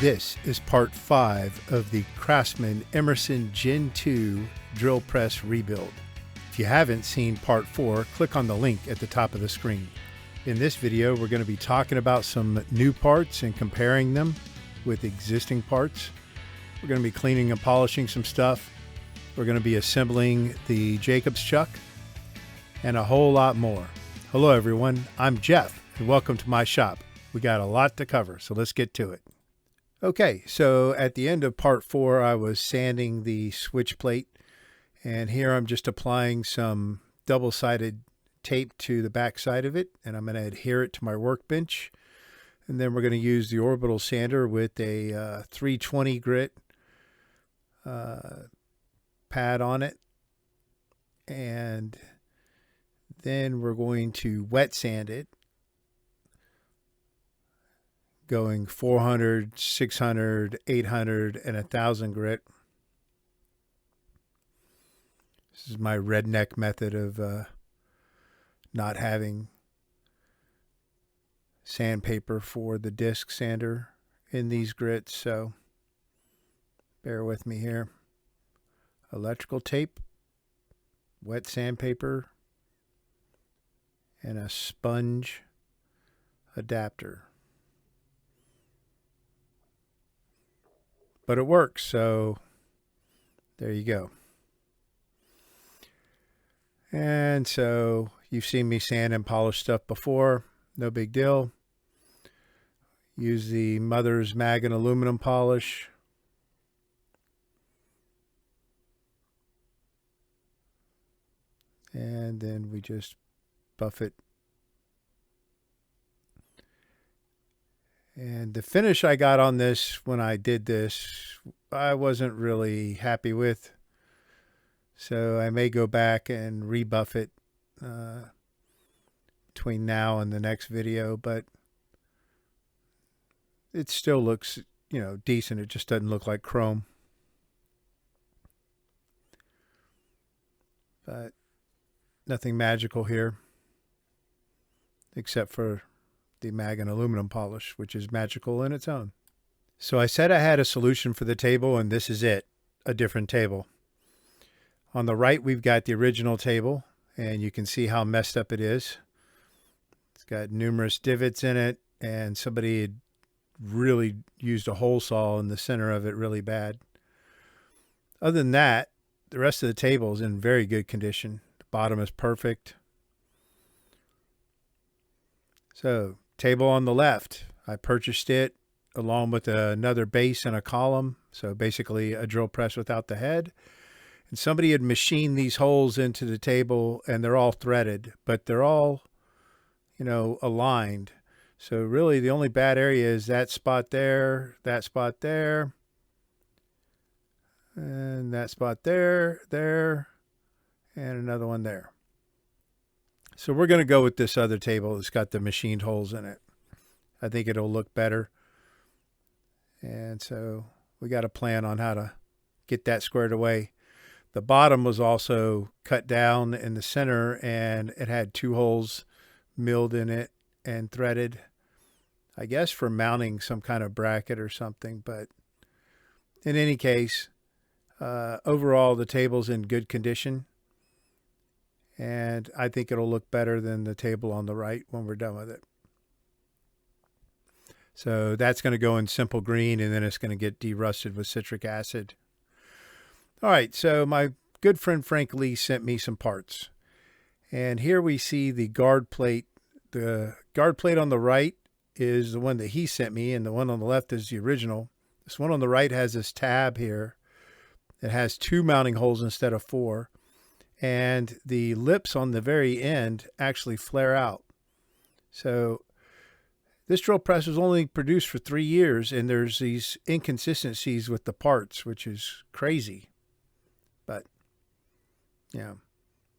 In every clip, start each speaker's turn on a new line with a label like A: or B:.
A: This is part 5 of the Craftsman Emerson Gen 2 drill press rebuild. If you haven't seen part 4, click on the link at the top of the screen. In this video, we're going to be talking about some new parts and comparing them with existing parts. We're going to be cleaning and polishing some stuff. We're going to be assembling the Jacobs chuck and a whole lot more. Hello everyone, I'm Jeff and welcome to my shop. We got a lot to cover, so let's get to it. Okay, so at the end of part 4, I was sanding the switch plate, and here I'm just applying some double-sided tape to the back side of it, and I'm going to adhere it to my workbench. And then we're going to use the orbital sander with a 320 grit pad on it, and then we're going to wet sand it, going 400, 600, 800, and 1000 grit. This is my redneck method of not having sandpaper for the disc sander in these grits, so bear with me here. Electrical tape, wet sandpaper, and a sponge adapter. But it works, so there you go. And so you've seen me sand and polish stuff before, no big deal. Use the Mother's Mag and aluminum polish. And then we just buff it. And the finish I got on this when I did this, I wasn't really happy with. So I may go back and rebuff it between now and the next video, but it still looks, decent. It just doesn't look like chrome. But nothing magical here, except for the mag and aluminum polish, which is magical in its own. So I said I had a solution for the table, and this is it, a different table. On the right, we've got the original table, and you can see how messed up it is. It's got numerous divots in it, and somebody had really used a hole saw in the center of it really bad. Other than that, the rest of the table is in very good condition. The bottom is perfect. So, table on the left, I purchased it along with another base and a column. So basically a drill press without the head. And somebody had machined these holes into the table, and they're all threaded, but they're all, aligned. So really the only bad area is that spot there, and that spot there, and another one there. So we're going to go with this other table that's got the machined holes in it. I think it'll look better. And so we got a plan on how to get that squared away. The bottom was also cut down in the center, and it had 2 holes milled in it and threaded, I guess for mounting some kind of bracket or something. But in any case, overall the table's in good condition. And I think it'll look better than the table on the right when we're done with it. So that's going to go in simple green, and then it's going to get derusted with citric acid. All right, so my good friend Frank Lee sent me some parts. And here we see the guard plate. The guard plate on the right is the one that he sent me, and the one on the left is the original. This one on the right has this tab here. It has 2 mounting holes instead of 4. And the lips on the very end actually flare out. So this drill press was only produced for 3 years, and there's these inconsistencies with the parts, which is crazy. But, it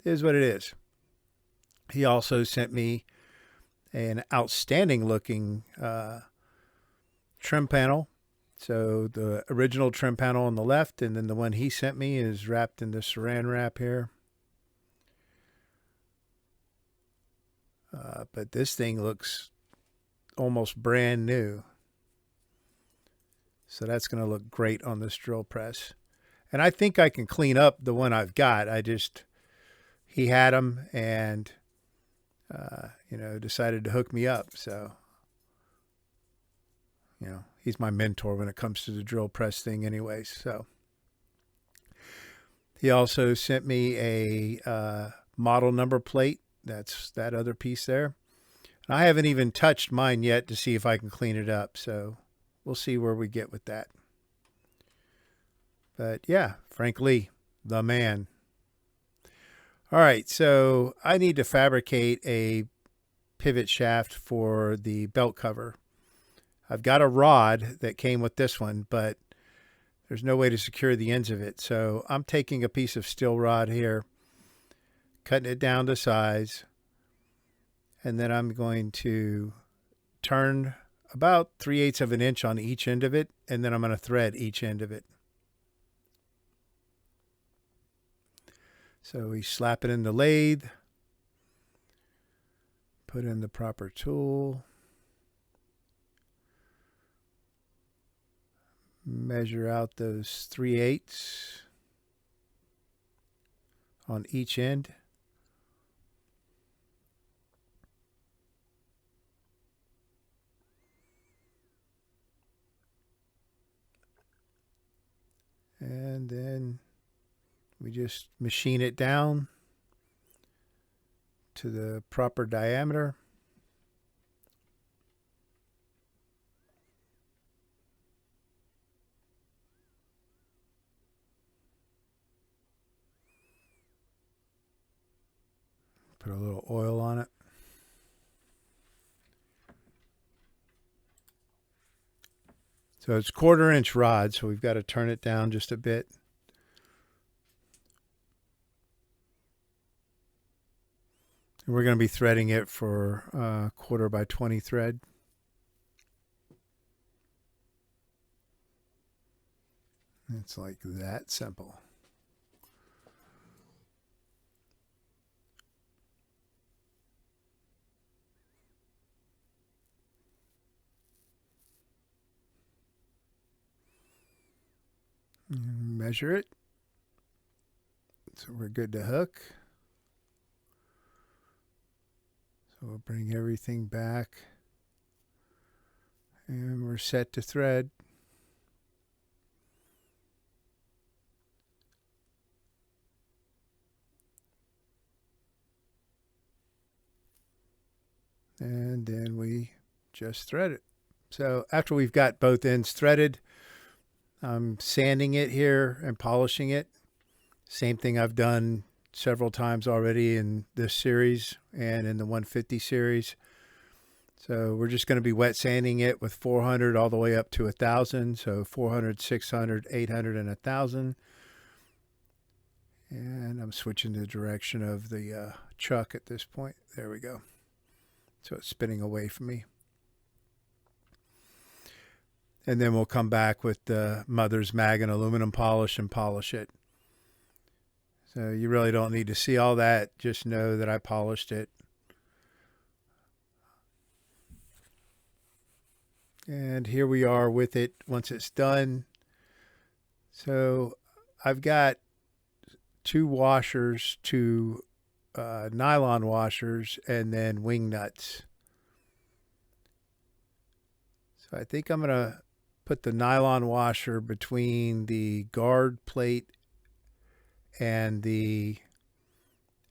A: is what it is. He also sent me an outstanding looking trim panel. So the original trim panel on the left, and then the one he sent me is wrapped in this saran wrap here. But this thing looks almost brand new. So that's going to look great on this drill press. And I think I can clean up the one I've got. He had them and, decided to hook me up. So, he's my mentor when it comes to the drill press thing anyways. So he also sent me a model number plate. That's that other piece there. I haven't even touched mine yet to see if I can clean it up. So we'll see where we get with that. But yeah, Frank Lee, the man. All right, so I need to fabricate a pivot shaft for the belt cover. I've got a rod that came with this one, but there's no way to secure the ends of it. So I'm taking a piece of steel rod here, cutting it down to size, and then I'm going to turn about 3/8 of an inch on each end of it, and then I'm going to thread each end of it. So we slap it in the lathe, put in the proper tool, measure out those 3/8 on each end. And then we just machine it down to the proper diameter. Put a little oil on it. So it's 1/4 inch rod, so we've got to turn it down just a bit. And we're going to be threading it for 1/4 by 20 thread. It's like that simple. Measure it. So we're good to hook. So we'll bring everything back. And we're set to thread. And then we just thread it. So after we've got both ends threaded, I'm sanding it here and polishing it. Same thing I've done several times already in this series and in the 150 series. So we're just going to be wet sanding it with 400 all the way up to 1,000. So 400, 600, 800, and 1,000. And I'm switching the direction of the chuck at this point. There we go. So it's spinning away from me. And then we'll come back with the Mother's Mag and aluminum polish and polish it. So you really don't need to see all that. Just know that I polished it. And here we are with it once it's done. So I've got 2 washers, 2 nylon washers, and then wing nuts. So I think I'm going to put the nylon washer between the guard plate and the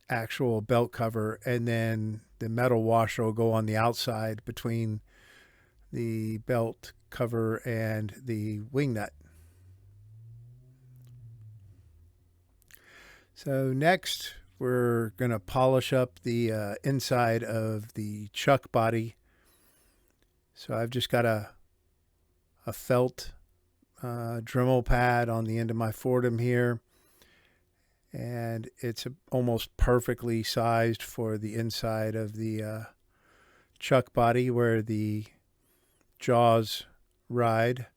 A: actual belt cover, and then the metal washer will go on the outside between the belt cover and the wing nut. So next we're going to polish up the inside of the chuck body. So I've just got a felt Dremel pad on the end of my Fordham here, and it's almost perfectly sized for the inside of the chuck body where the jaws ride.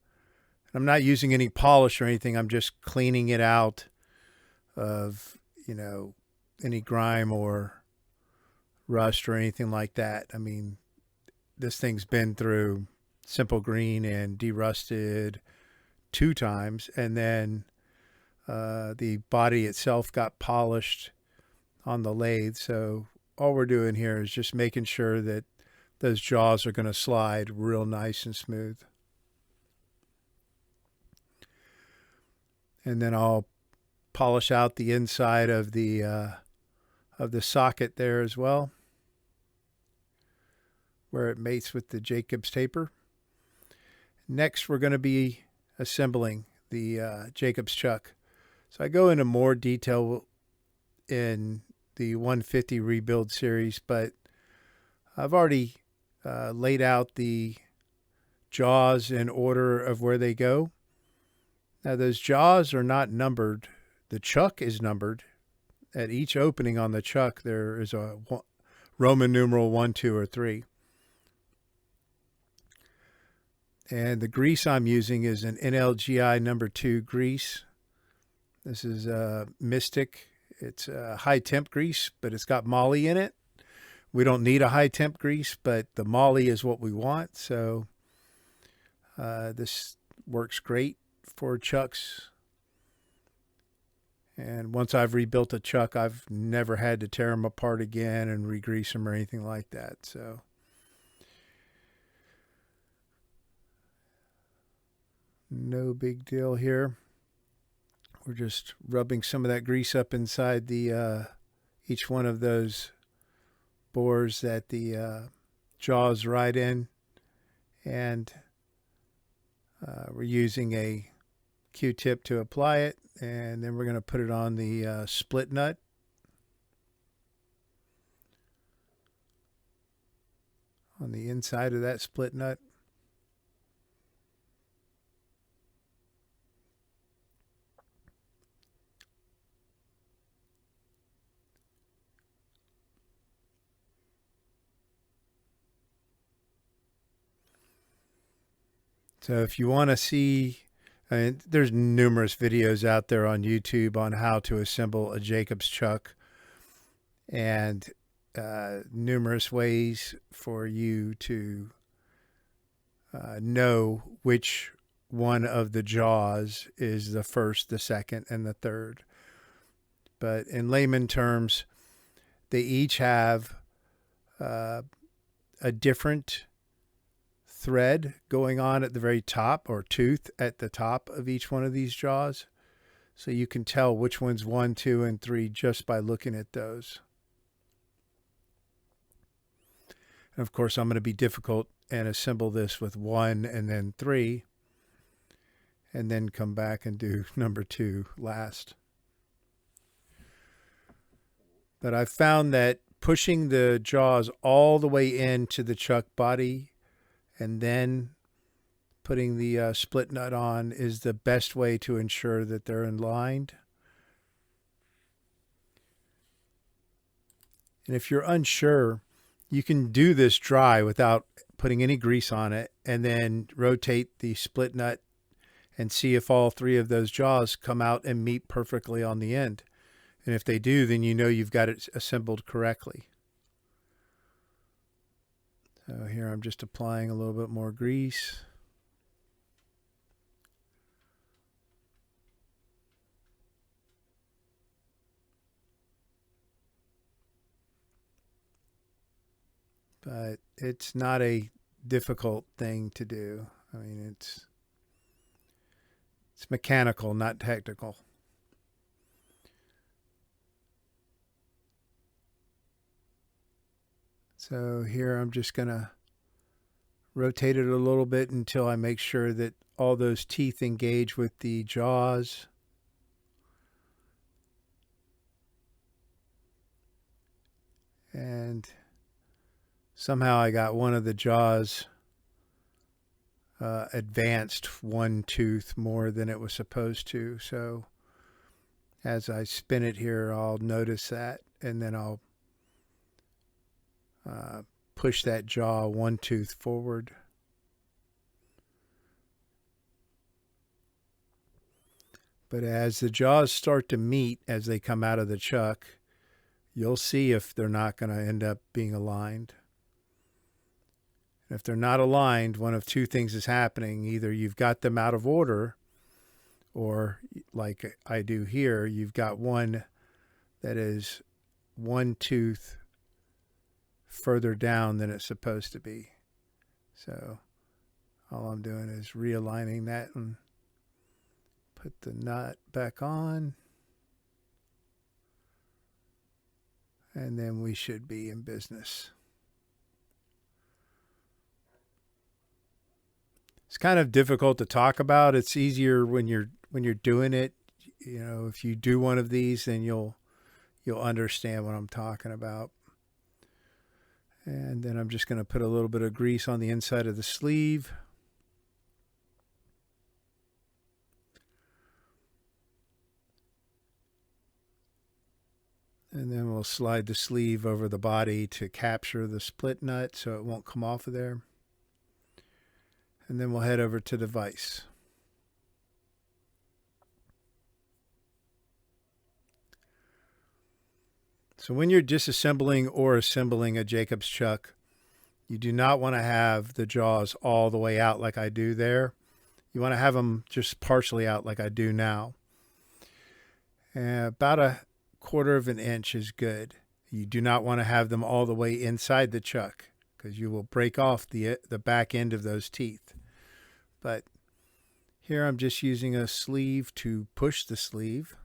A: I'm not using any polish or anything. I'm just cleaning it out of, any grime or rust or anything like that. I mean, this thing's been through simple green and derusted, 2 times, and then the body itself got polished on the lathe. So all we're doing here is just making sure that those jaws are going to slide real nice and smooth. And then I'll polish out the inside of the socket there as well, where it mates with the Jacobs taper. Next, we're going to be assembling the Jacobs chuck. So I go into more detail in the 150 rebuild series, but I've already laid out the jaws in order of where they go. Now those jaws are not numbered. The chuck is numbered. At each opening on the chuck, there is a Roman numeral 1, 2, or 3. And the grease I'm using is an NLGI number 2 grease. This is Mystic. It's a high temp grease, but it's got moly in it. We don't need a high temp grease, but the moly is what we want. So this works great for chucks. And once I've rebuilt a chuck, I've never had to tear them apart again and re-grease them or anything like that. So no big deal here. We're just rubbing some of that grease up inside the each one of those bores that the jaws ride in, and we're using a Q-tip to apply it, and then we're going to put it on the split nut. On the inside of that split nut. So if you want to see, there's numerous videos out there on YouTube on how to assemble a Jacobs chuck, and numerous ways for you to know which one of the jaws is the first, the second, and the third. But in layman terms, they each have a different thread going on at the very top, or tooth at the top of each one of these jaws. So you can tell which one's 1, 2, and 3 just by looking at those. And of course, I'm going to be difficult and assemble this with 1 and then 3, and then come back and do number 2 last. But I've found that pushing the jaws all the way into the chuck body and then putting the split nut on is the best way to ensure that they're aligned. And if you're unsure, you can do this dry without putting any grease on it, and then rotate the split nut and see if all 3 of those jaws come out and meet perfectly on the end. And if they do, then you know you've got it assembled correctly. So here I'm just applying a little bit more grease. But it's not a difficult thing to do. I mean, it's mechanical, not technical. So here I'm just going to rotate it a little bit until I make sure that all those teeth engage with the jaws. And somehow I got one of the jaws advanced 1 tooth more than it was supposed to. So as I spin it here, I'll notice that, and then I'll push that jaw 1 tooth forward. But as the jaws start to meet as they come out of the chuck, you'll see if they're not going to end up being aligned. And if they're not aligned, one of 2 things is happening. Either you've got them out of order, or like I do here, you've got one that is one tooth further down than it's supposed to be. So all I'm doing is realigning that and put the nut back on. And then we should be in business. It's kind of difficult to talk about. It's easier when you're doing it. You know, if you do one of these, then you'll understand what I'm talking about. And then I'm just going to put a little bit of grease on the inside of the sleeve. And then we'll slide the sleeve over the body to capture the split nut so it won't come off of there. And then we'll head over to the vise. So when you're disassembling or assembling a Jacob's chuck, you do not want to have the jaws all the way out like I do there. You want to have them just partially out like I do now. About a 1/4 of an inch is good. You do not want to have them all the way inside the chuck because you will break off the back end of those teeth. But here I'm just using a sleeve to push the sleeve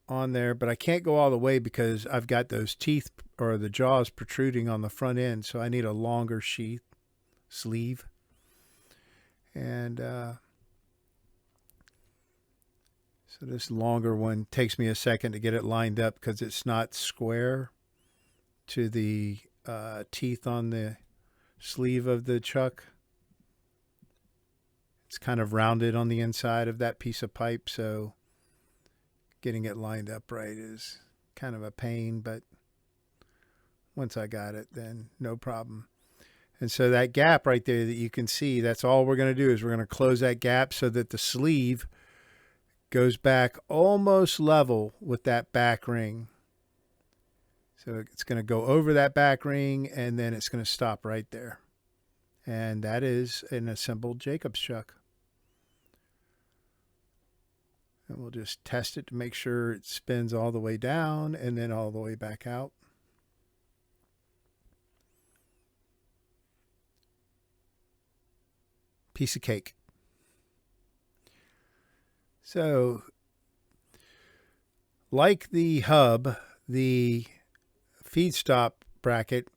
A: on there, but I can't go all the way because I've got those teeth or the jaws protruding on the front end, so I need a longer sleeve. And so this longer one takes me a second to get it lined up because it's not square to the teeth on the sleeve of the chuck. It's kind of rounded on the inside of that piece of pipe, so getting it lined up right is kind of a pain, but once I got it, then no problem. And so that gap right there that you can see, that's all we're going to do is we're going to close that gap so that the sleeve goes back almost level with that back ring. So it's going to go over that back ring and then it's going to stop right there. And that is an assembled Jacob's chuck. And we'll just test it to make sure it spins all the way down and then all the way back out. Piece of cake. So, like the hub, the feed stop bracket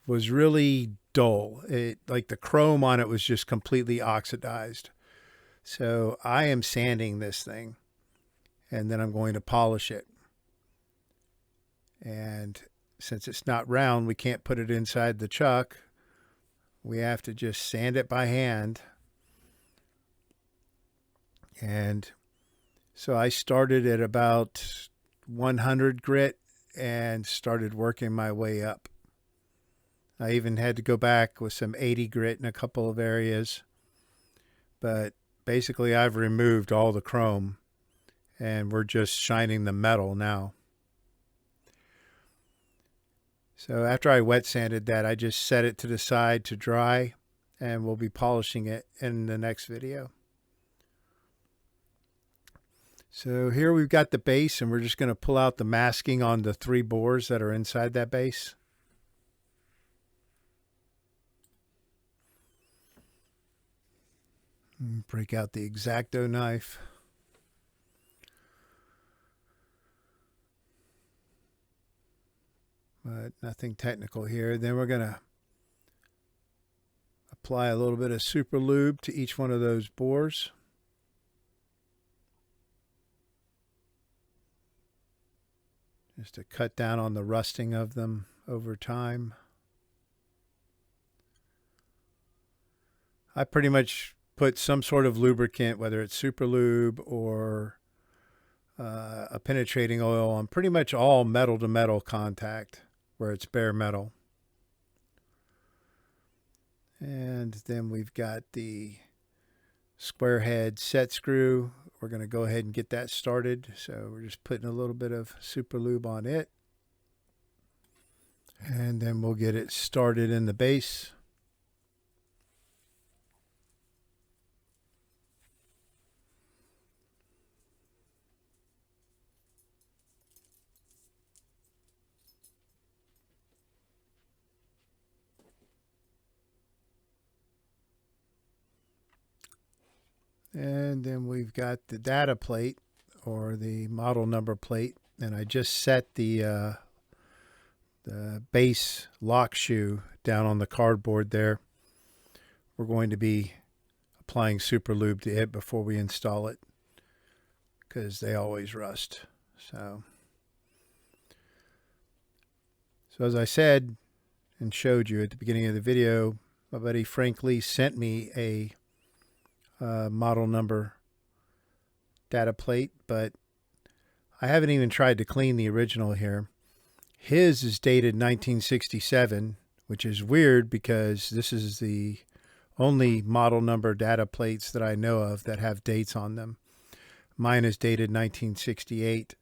A: was really dull. Like the chrome on it was just completely oxidized. So I am sanding this thing and then I'm going to polish it. And since it's not round, we can't put it inside the chuck. We have to just sand it by hand. And so I started at about 100 grit and started working my way up. I even had to go back with some 80 grit in a couple of areas. But basically I've removed all the chrome and we're just shining the metal now. So after I wet sanded that, I just set it to the side to dry and we'll be polishing it in the next video. So here we've got the base and we're just going to pull out the masking on the 3 bores that are inside that base. Break out the X-Acto knife. But nothing technical here. Then we're going to apply a little bit of super lube to each one of those bores. Just to cut down on the rusting of them over time. I pretty much put some sort of lubricant, whether it's super lube or a penetrating oil, on pretty much all metal to metal contact where it's bare metal. And then we've got the square head set screw. We're going to go ahead and get that started. So we're just putting a little bit of super lube on it. And then we'll get it started in the base. And then we've got the data plate or the model number plate. And I just set the base lock shoe down on the cardboard there. We're going to be applying super lube to it before we install it because they always rust. So as I said and showed you at the beginning of the video, my buddy Frank Lee sent me a model number data plate, but I haven't even tried to clean the original here. His is dated 1967, which is weird because this is the only model number data plates that I know of that have dates on them. Mine is dated 1968.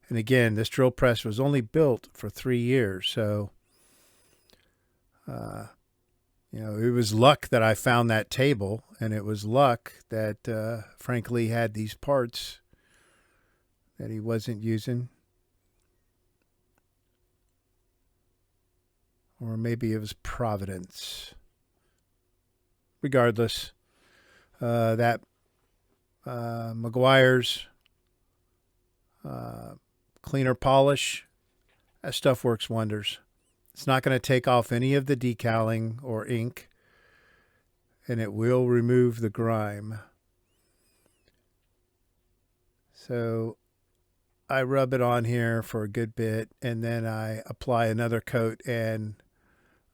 A: And again, this drill press was only built for 3 years. So, you know, it was luck that I found that table, and it was luck that Frank Lee had these parts that he wasn't using. Or maybe it was Providence. Regardless, that Meguiar's cleaner polish, that stuff works wonders. It's not going to take off any of the decaling or ink, and it will remove the grime. So I rub it on here for a good bit, and then I apply another coat and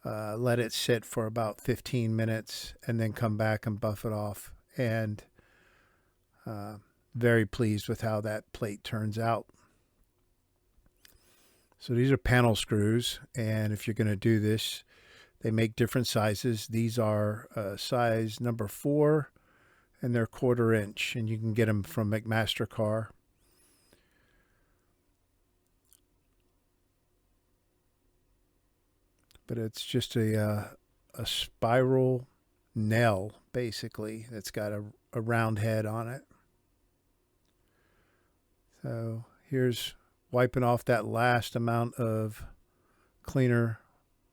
A: let it sit for about 15 minutes and then come back and buff it off. And very pleased with how that plate turns out. So these are panel screws, and if you're going to do this, they make different sizes. These are size number 4, and they're 1/4 inch, and you can get them from McMaster-Carr. But it's just a spiral nail, basically, that's got a round head on it. So here's wiping off that last amount of cleaner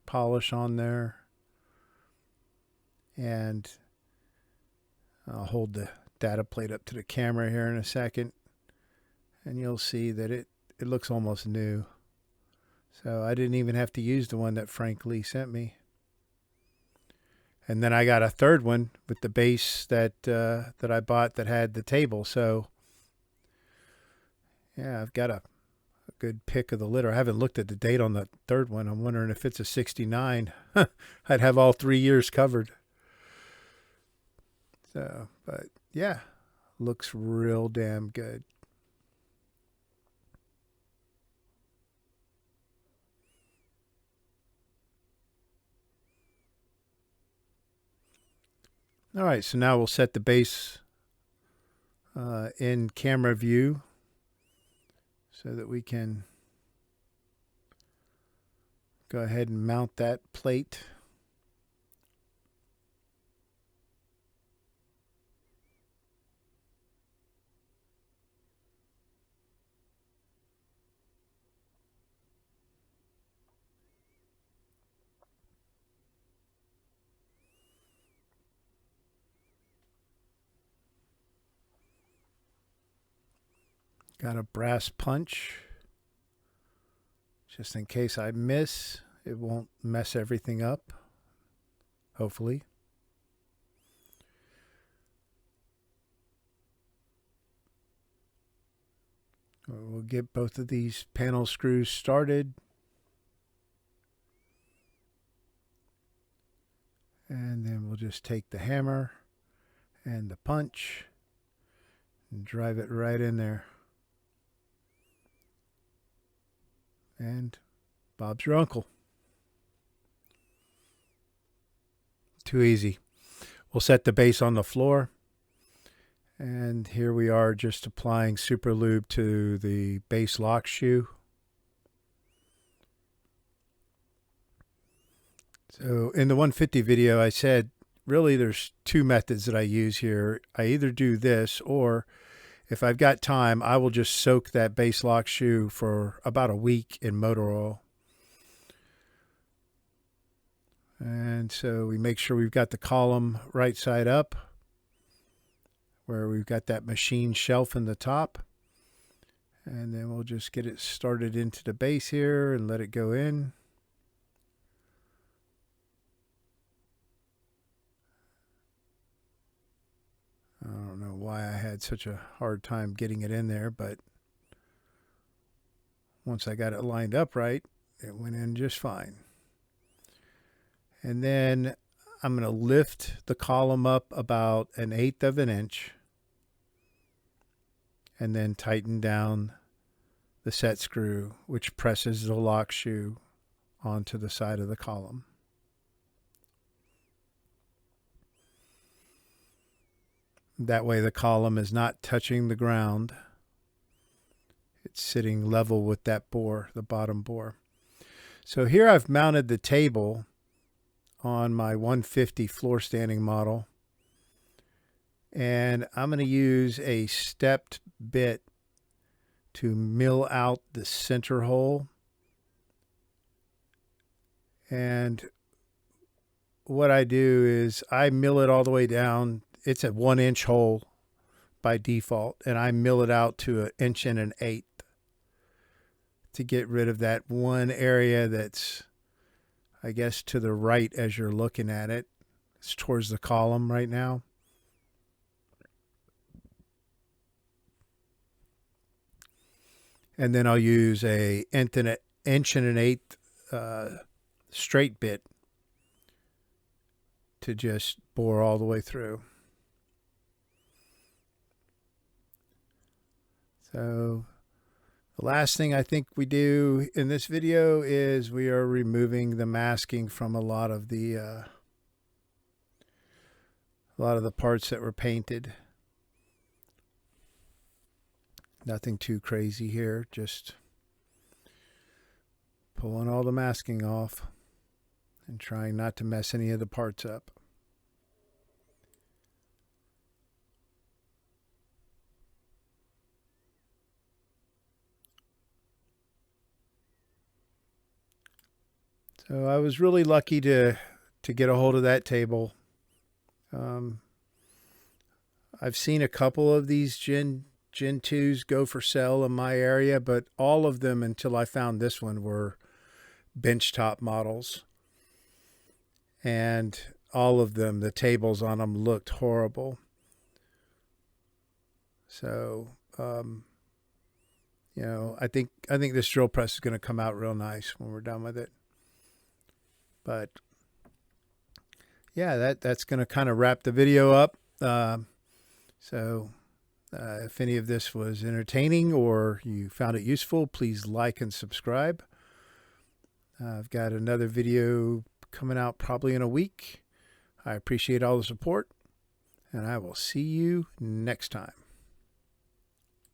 A: polish on there. And I'll hold the data plate up to the camera here in a second, and you'll see that it looks almost new. So I didn't even have to use the one that Frank Lee sent me. And then I got a third one with the base that I bought that had the table. So yeah, I've got a good pick of the litter. I haven't looked at the date on the third one. I'm wondering if it's a 69. I'd have all 3 years covered. So, but yeah, looks real damn good. All right, so now we'll set the base in camera view so that we can go ahead and mount that plate. Got a brass punch, just in case I miss. It won't mess everything up, hopefully. We'll get both of these panel screws started. And then we'll just take the hammer and the punch and drive it right in there. And Bob's your uncle. Too easy. We'll set the base on the floor. And here we are just applying super lube to the base lock shoe. So in the 150 video, I said, really there's 2 methods that I use here. I either do this, or if I've got time, I will just soak that base lock shoe for about a week in motor oil. And so we make sure we've got the column right side up. where we've got that machine shelf in the top. And then we'll just get it started into the base here and let it go in. I don't know why I had such a hard time getting it in there, but once I got it lined up right, it went in just fine. And then I'm going to lift the column up about 1/8 of an inch and then tighten down the set screw, which presses the lock shoe onto the side of the column. That way the column is not touching the ground. It's sitting level with that bore, the bottom bore. So here I've mounted the table on my 150 floor standing model. And I'm going to use a stepped bit to mill out the center hole. And what I do is I mill it all the way down. It's a 1-inch hole by default, and I mill it out to 1 1/8 inches to get rid of that one area that's, I guess, to the right as you're looking at it. It's towards the column right now. And then I'll use a 1 1/8 inch straight bit to just bore all the way through. So the last thing I think we do in this video is we are removing the masking from a lot of the parts that were painted. Nothing too crazy here, just pulling all the masking off and trying not to mess any of the parts up. So I was really lucky to get a hold of that table. I've seen a couple of these Gen 2s go for sale in my area, but all of them until I found this one were benchtop models. And all of them, the tables on them looked horrible. So, you know, I think this drill press is going to come out real nice when we're done with it. But yeah, that's going to kind of wrap the video up. If any of this was entertaining or you found it useful, please like and subscribe. I've got another video coming out probably in a week. I appreciate all the support, and I will see you next time.